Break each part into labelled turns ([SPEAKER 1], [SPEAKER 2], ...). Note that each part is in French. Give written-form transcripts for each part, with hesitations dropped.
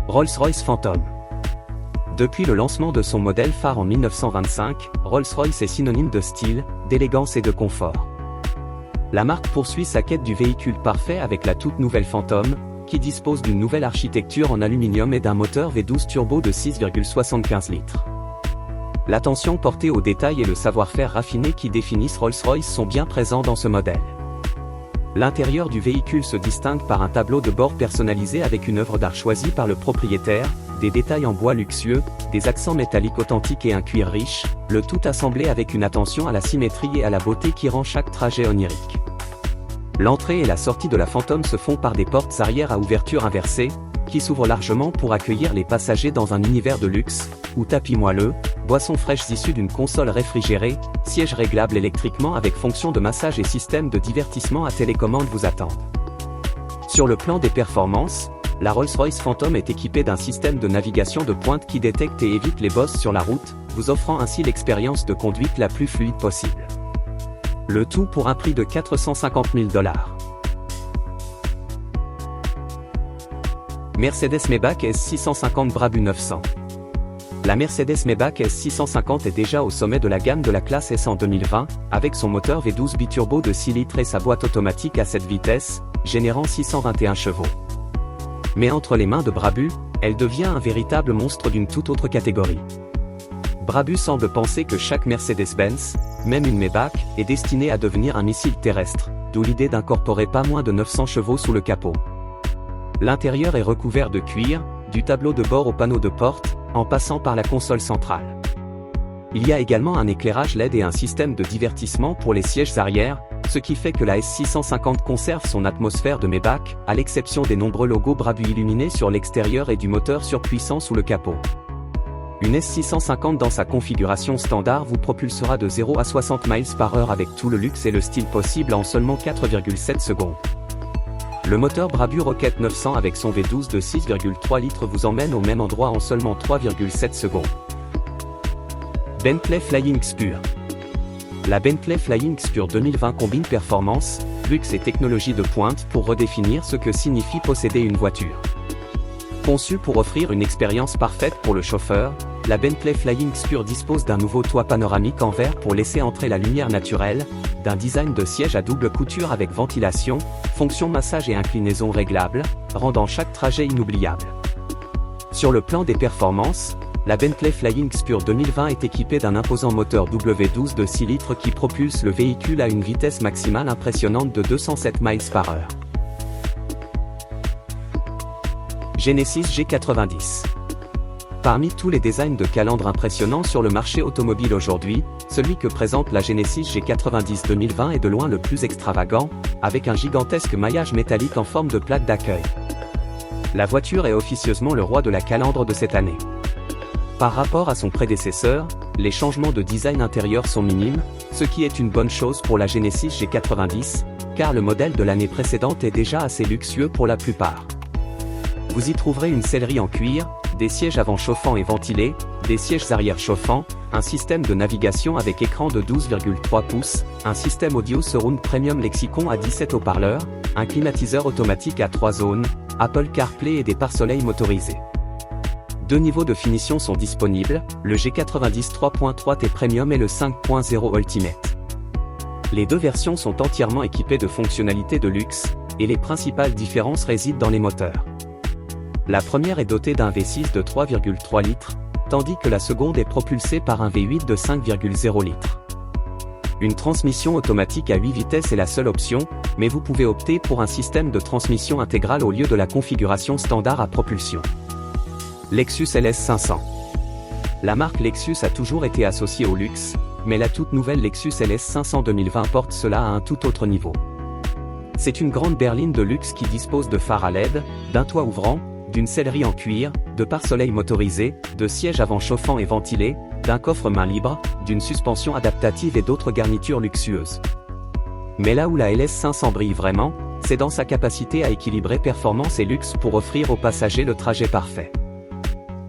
[SPEAKER 1] Rolls-Royce Phantom. Depuis le lancement de son modèle phare en 1925, Rolls-Royce est synonyme de style, d'élégance et de confort. La marque poursuit sa quête du véhicule parfait avec la toute nouvelle Phantom, qui dispose d'une nouvelle architecture en aluminium et d'un moteur V12 turbo de 6,75 litres. L'attention portée aux détails et le savoir-faire raffiné qui définissent Rolls-Royce sont bien présents dans ce modèle. L'intérieur du véhicule se distingue par un tableau de bord personnalisé avec une œuvre d'art choisie par le propriétaire, des détails en bois luxueux, des accents métalliques authentiques et un cuir riche, le tout assemblé avec une attention à la symétrie et à la beauté qui rend chaque trajet onirique. L'entrée et la sortie de la Phantom se font par des portes arrière à ouverture inversée, qui s'ouvrent largement pour accueillir les passagers dans un univers de luxe, où tapis moelleux, boissons fraîches issues d'une console réfrigérée, sièges réglables électriquement avec fonction de massage et système de divertissement à télécommande vous attendent. Sur le plan des performances, la Rolls-Royce Phantom est équipée d'un système de navigation de pointe qui détecte et évite les bosses sur la route, vous offrant ainsi l'expérience de conduite la plus fluide possible. Le tout pour un prix de 450 000 $. Mercedes-Maybach S650 Brabus 900. La Mercedes-Maybach S650 est déjà au sommet de la gamme de la classe S en 2020, avec son moteur V12 biturbo de 6 litres et sa boîte automatique à 7 vitesses, générant 621 chevaux. Mais entre les mains de Brabus, elle devient un véritable monstre d'une toute autre catégorie. Brabus semble penser que chaque Mercedes-Benz, même une Maybach, est destinée à devenir un missile terrestre, d'où l'idée d'incorporer pas moins de 900 chevaux sous le capot. L'intérieur est recouvert de cuir, du tableau de bord au panneau de porte, en passant par la console centrale. Il y a également un éclairage LED et un système de divertissement pour les sièges arrière, ce qui fait que la S650 conserve son atmosphère de Maybach, à l'exception des nombreux logos Brabus illuminés sur l'extérieur et du moteur surpuissant sous le capot. Une S650 dans sa configuration standard vous propulsera de 0 à 60 mph avec tout le luxe et le style possible en seulement 4,7 secondes. Le moteur Brabus Rocket 900 avec son V12 de 6,3 litres vous emmène au même endroit en seulement 3,7 secondes. Bentley Flying Spur. La Bentley Flying Spur 2020 combine performance, luxe et technologie de pointe pour redéfinir ce que signifie posséder une voiture. Conçue pour offrir une expérience parfaite pour le chauffeur, la Bentley Flying Spur dispose d'un nouveau toit panoramique en verre pour laisser entrer la lumière naturelle, d'un design de siège à double couture avec ventilation, fonction massage et inclinaison réglable, rendant chaque trajet inoubliable. Sur le plan des performances, la Bentley Flying Spur 2020 est équipée d'un imposant moteur W12 de 6 litres qui propulse le véhicule à une vitesse maximale impressionnante de 207 mph. Genesis G90. Parmi tous les designs de calandre impressionnants sur le marché automobile aujourd'hui, celui que présente la Genesis G90 2020 est de loin le plus extravagant, avec un gigantesque maillage métallique en forme de plaque d'accueil. La voiture est officieusement le roi de la calandre de cette année. Par rapport à son prédécesseur, les changements de design intérieur sont minimes, ce qui est une bonne chose pour la Genesis G90, car le modèle de l'année précédente est déjà assez luxueux pour la plupart. Vous y trouverez une sellerie en cuir, des sièges avant chauffants et ventilés, des sièges arrière chauffants, un système de navigation avec écran de 12,3 pouces, un système audio Surround Premium Lexicon à 17 haut-parleurs, un climatiseur automatique à 3 zones, Apple CarPlay et des pare-soleils motorisés. Deux niveaux de finition sont disponibles, le G90 3.3 T Premium et le 5.0 Ultimate. Les deux versions sont entièrement équipées de fonctionnalités de luxe, et les principales différences résident dans les moteurs. La première est dotée d'un V6 de 3,3 litres, tandis que la seconde est propulsée par un V8 de 5,0 litres. Une transmission automatique à 8 vitesses est la seule option, mais vous pouvez opter pour un système de transmission intégrale au lieu de la configuration standard à propulsion. Lexus LS 500. La marque Lexus a toujours été associée au luxe, mais la toute nouvelle Lexus LS 500 2020 porte cela à un tout autre niveau. C'est une grande berline de luxe qui dispose de phares à LED, d'un toit ouvrant, d'une sellerie en cuir, de pare-soleil motorisés, de sièges avant chauffants et ventilés, d'un coffre main libre, d'une suspension adaptative et d'autres garnitures luxueuses. Mais là où la LS 500 brille vraiment, c'est dans sa capacité à équilibrer performance et luxe pour offrir aux passagers le trajet parfait.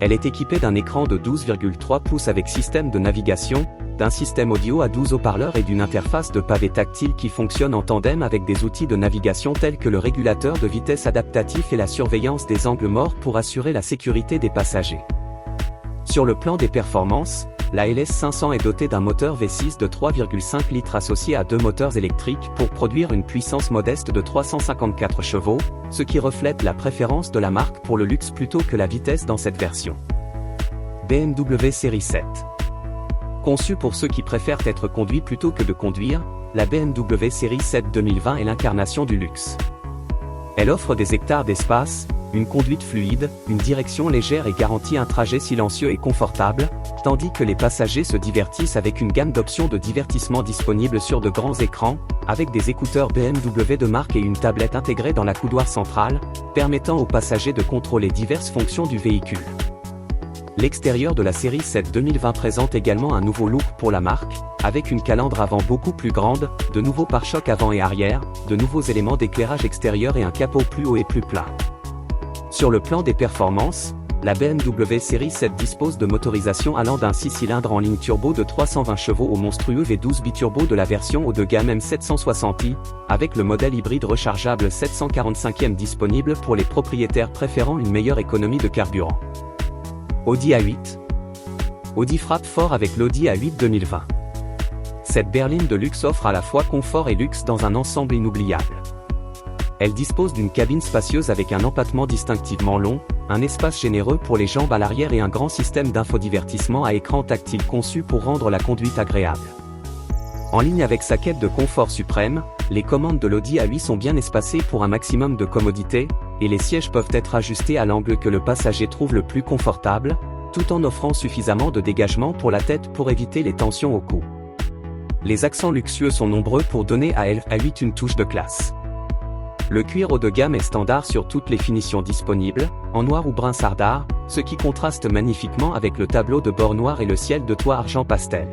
[SPEAKER 1] Elle est équipée d'un écran de 12,3 pouces avec système de navigation, d'un système audio à 12 haut-parleurs et d'une interface de pavé tactile qui fonctionne en tandem avec des outils de navigation tels que le régulateur de vitesse adaptatif et la surveillance des angles morts pour assurer la sécurité des passagers. Sur le plan des performances, la LS500 est dotée d'un moteur V6 de 3,5 litres associé à deux moteurs électriques pour produire une puissance modeste de 354 chevaux, ce qui reflète la préférence de la marque pour le luxe plutôt que la vitesse dans cette version. BMW Série 7. Conçue pour ceux qui préfèrent être conduits plutôt que de conduire, la BMW Série 7 2020 est l'incarnation du luxe. Elle offre des hectares d'espace, une conduite fluide, une direction légère et garantit un trajet silencieux et confortable, tandis que les passagers se divertissent avec une gamme d'options de divertissement disponibles sur de grands écrans, avec des écouteurs BMW de marque et une tablette intégrée dans la coudoir centrale, permettant aux passagers de contrôler diverses fonctions du véhicule. L'extérieur de la série 7 2020 présente également un nouveau look pour la marque, avec une calandre avant beaucoup plus grande, de nouveaux pare-chocs avant et arrière, de nouveaux éléments d'éclairage extérieur et un capot plus haut et plus plat. Sur le plan des performances, la BMW Série 7 dispose de motorisation allant d'un 6 cylindres en ligne turbo de 320 chevaux au monstrueux V12 biturbo de la version haut de gamme M760i, avec le modèle hybride rechargeable 745e disponible pour les propriétaires préférant une meilleure économie de carburant. Audi A8. Audi frappe fort avec l'Audi A8 2020. Cette berline de luxe offre à la fois confort et luxe dans un ensemble inoubliable. Elle dispose d'une cabine spacieuse avec un empattement distinctivement long, un espace généreux pour les jambes à l'arrière et un grand système d'infodivertissement à écran tactile conçu pour rendre la conduite agréable. En ligne avec sa quête de confort suprême, les commandes de l'Audi A8 sont bien espacées pour un maximum de commodité, et les sièges peuvent être ajustés à l'angle que le passager trouve le plus confortable, tout en offrant suffisamment de dégagement pour la tête pour éviter les tensions au cou. Les accents luxueux sont nombreux pour donner à l'A8 une touche de classe. Le cuir haut de gamme est standard sur toutes les finitions disponibles, en noir ou brun sardar, ce qui contraste magnifiquement avec le tableau de bord noir et le ciel de toit argent pastel.